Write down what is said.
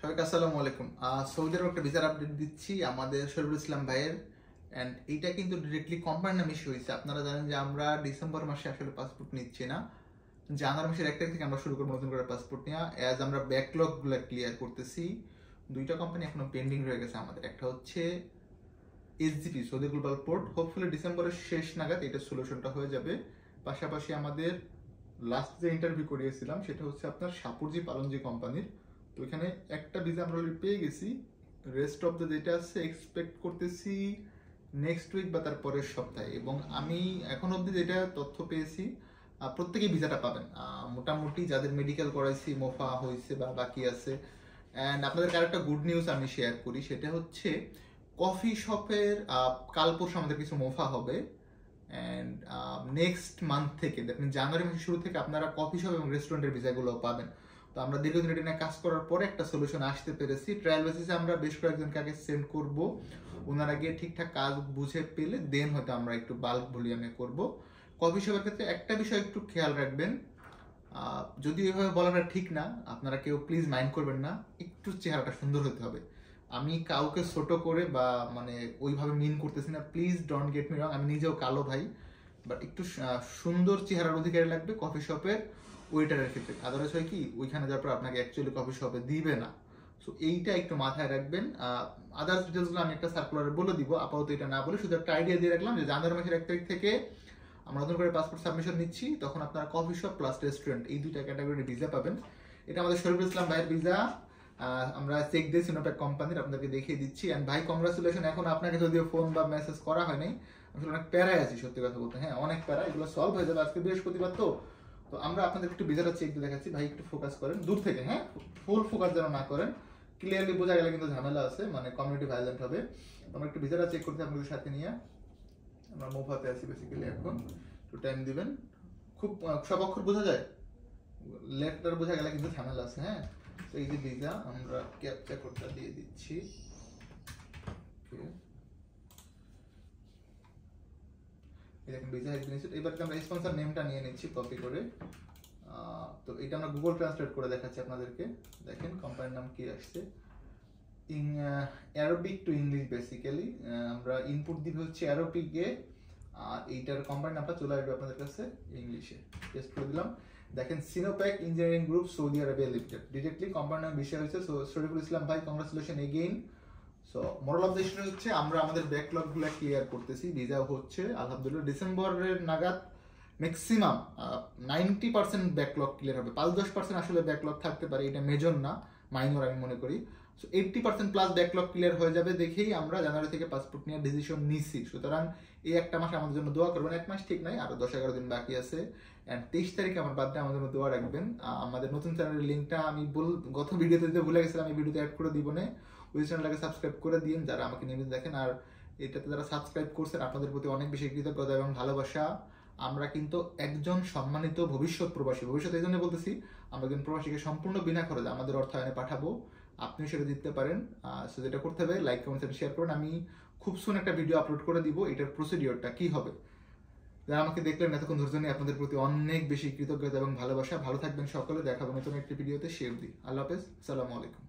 সবাইকে আসসালামু আলাইকুম। সৌদি আরব একটা ভিসার আপডেট দিচ্ছি আমাদের শরীফুল ইসলাম ভাইয়ের। অ্যান্ড এইটা কিন্তু ডিরেক্টলি কোম্পানির নামে ইস্যু হয়েছে। আপনারা জানেন যে আমরা ডিসেম্বর মাসে আসলে পাসপোর্ট নিচ্ছি না, জানুয়ারি মাসের 1 তারিখ থেকে আমরা শুরু করবো নতুন করে পাসপোর্ট নেওয়া। অ্যাজ আমরা ব্যাকলগুলো ক্লিয়ার করতেছি। দুইটা কোম্পানি এখনো পেন্ডিং রয়ে গেছে আমাদের। একটা হচ্ছে SGP, Saudi global port. Hopefully ডিসেম্বরের শেষ নাগাদ এটা সলিউশনটা হয়ে যাবে। পাশাপাশি আমাদের লাস্ট যে ইন্টারভিউ করিয়েছিলাম সেটা হচ্ছে আপনার সাপুরজি পালনজি কোম্পানির। তো এখানে একটা ভিসা আমরা অলরেডি পেয়ে গেছি। রেস্ট অফ দ্য যেটা আছে এক্সপেক্ট করতেছি নেক্সট উইক বা তার পরের সপ্তাহে। এবং আমি এখন অবধি যেটা তথ্য পেয়েছি প্রত্যেকেই ভিসাটা পাবেন। মোটামুটি যাদের মেডিকেল করাইছি, মোফা হয়েছে বা বাকি আছে। অ্যান্ড আপনাদেরকে আরেকটা গুড নিউজ আমি শেয়ার করি, সেটা হচ্ছে কফি শপের কাল পরশু আমাদের কিছু মোফা হবে। অ্যান্ড নেক্সট মান্থ থেকে, দেখেন জানুয়ারি মাসের শুরু থেকে আপনারা কফি শপ এবং রেস্টুরেন্টের ভিসাগুলো পাবেন। তো আমরা দীর্ঘদিন এটা নিয়ে কাজ করার পরে একটা সলিউশন আসতে পেরেছি। ট্রায়াল বেসিসে আমরা বেশ কয়েকজনকে আগে সেন্ড করবো, ওনারা গিয়ে ঠিকঠাক কাজ বুঝে পেলে দেন হয়তো আমরা একটু বাল্ক ভলিউমে করব। কফি শপের ক্ষেত্রে একটা বিষয় একটু খেয়াল রাখবেন, যদি এভাবে বলাটা ঠিক না, আপনারা কেউ প্লিজ মাইন্ড করবেন না, একটু চেহারাটা সুন্দর হতে হবে। আমি কাউকে ছোট করে বা মানে ওইভাবে মিন করতেছি না, প্লিজ ডোন্ট গেট মি রং। আমি নিজেও কালো ভাই, বাট একটু সুন্দর চেহারার অধিকারী লাগবে কফি শপের ওয়েটারের ক্ষেত্রে। আদারওয়াইজ হয় কি, ওইখানে যাওয়ার পর আপনাকে অ্যাকচুয়ালি কফি শপে দিবে না। সো এইটা একটু মাথায় রাখবেন। আদার্স ডিটেলসগুলো আমি একটা সার্কুলারে বলে দিব, আপাতত এটা না বলে শুধু একটা আইডিয়া দিয়ে রাখলাম যে জানুয়ারি মাসের 1 তারিখ থেকে আমরা নতুন করে পাসপোর্ট সাবমিশন নিচ্ছি। তখন আপনারা কফি শপ প্লাস রেস্টুরেন্ট এই দুইটা ক্যাটাগরির ভিসা পাবেন। এটা আমাদের শরীফুল ইসলাম ভাইয়ের ভিসা। আমরা চেক দিয়ে সিনোপ্যাক কোম্পানির আপনাদেরকে দেখিয়ে দিচ্ছি। অ্যান্ড ভাই কংগ্রাচুলেশন। এখন আপনাকে যদিও ফোন বা মেসেজ করা হয় নাই, আসলে অনেক প্যারায় আছি সত্যি কথা বলতে। হ্যাঁ, অনেক প্যারা, এগুলো সলভ হয়ে যাবে আজকে বৃহস্পতিবার। তো তো আমরা আপনাদের একটু ভিসাটা চেক দিয়ে দেখাচ্ছি। ভাই একটু ফোকাস করেন দূর থেকে, হ্যাঁ, ফুল ফোকাস যেন না করেন। ক্লিয়ারলি বোঝা গেলে কিন্তু ঝামেলা আছে, মানে কমিউনিটি ভায়োলেন্ট হবে। আমরা একটু ভিসাটা চেক করতে আপনাদের সাথে নিয়ে আমরা মোফাতে আছি বেসিক্যালি। এখন একটু টাইম দিবেন। খুব সব অক্ষর বোঝা যায়, লেটার বোঝা গেলে কিন্তু ঝামেলা আছে। হ্যাঁ, তো এই যে ভিসা আমরা ক্যাপচার কোডটা দিয়ে দিচ্ছি। দেখেন ভিসা হ্যাজ বিন ইস্যুড। এবার আমরা স্পন্সর নেমটা নিয়ে নিচ্ছি কপি করে। তো এটা আমরা গুগল ট্রান্সলেট করে দেখাচ্ছি আপনাদেরকে। দেখেন কোম্পানির নাম কি আসছে, in Arabic to English basically. আমরা ইনপুট দিব হচ্ছে অ্যারবিকে, আর এইটার কোম্পানির নামটা চলে আসবে আপনাদের কাছে ইংলিশে। টেস্ট করে দিলাম। দেখেন সিনোপ্যাক engineering group Saudi Arabia limited, directly কোম্পানির নাম বিষয় হচ্ছে। সো শরীফুল ইসলাম ভাই, congratulation again. So moral of the story হচ্ছে আমরা আমাদের ব্যাকলগগুলো ক্লিয়ার করতেছি। ভিসা হচ্ছে আলহামদুলিল্লাহ ডিসেম্বরের নাগাদ ম্যাক্সিমাম 90% ব্যাকলগ ক্লিয়ার হবে। 5-10% আসলে ব্যাকলগ থাকতে পারে, এটা মেজর না, মাইনর আমি মনে করি। সো 80% প্লাস ব্যাকলগ ক্লিয়ার হয়ে যাবে দেখেই আমরা জানুয়ারি থেকে পাসপোর্ট নেওয়ার ডিসিশন নিচ্ছি। সুতরাং এই একটা মাস আমাদের জন্য দোয়া করবেন। 1 মাস ঠিক নাই, আরো 10-11 দিন বাকি আছে। অ্যান্ড 23 তারিখে আমার বার্থডে, আমাদের জন্য দোয়া রাখবেন। আমাদের নতুন চ্যানেলের লিঙ্কটা আমি গত ভিডিওতে দিতে ভুলে গেছিলাম, এই ভিডিওতে অ্যাড করে দিব না। ওই চ্যানেলটাকে সাবস্ক্রাইব করে দিন যারা আমাকে নিয়মিত দেখেন। আর এটাতে যারা সাবস্ক্রাইব করছেন আপনাদের প্রতি অনেক বেশি কৃতজ্ঞতা এবং ভালোবাসা। আমরা কিন্তু একজন সম্মানিত ভবিষ্যৎ প্রবাসী, ভবিষ্যৎ এই জন্য বলতেছি, আমরা একজন প্রবাসীকে সম্পূর্ণ বিনা খরচে আমাদের অর্থায়নে পাঠাবো। আপনি সেটা দিতে পারেন। সো যেটা করতে হবে, লাইক কমেন্ট শেয়ার করুন। আমি খুব সুন একটা ভিডিও আপলোড করে দিব, এটার প্রসিডিওরটা কি হবে। যারা আমাকে দেখলেন এতক্ষণ ধৈর্য নিয়ে, আপনাদের প্রতি অনেক বেশি কৃতজ্ঞতা এবং ভালোবাসা। ভালো থাকবেন সকলে, দেখাবো নতুন একটি ভিডিওতে। শেয়ার দিই। আল্লাহ হাফেজ, আসসালামু আলাইকুম।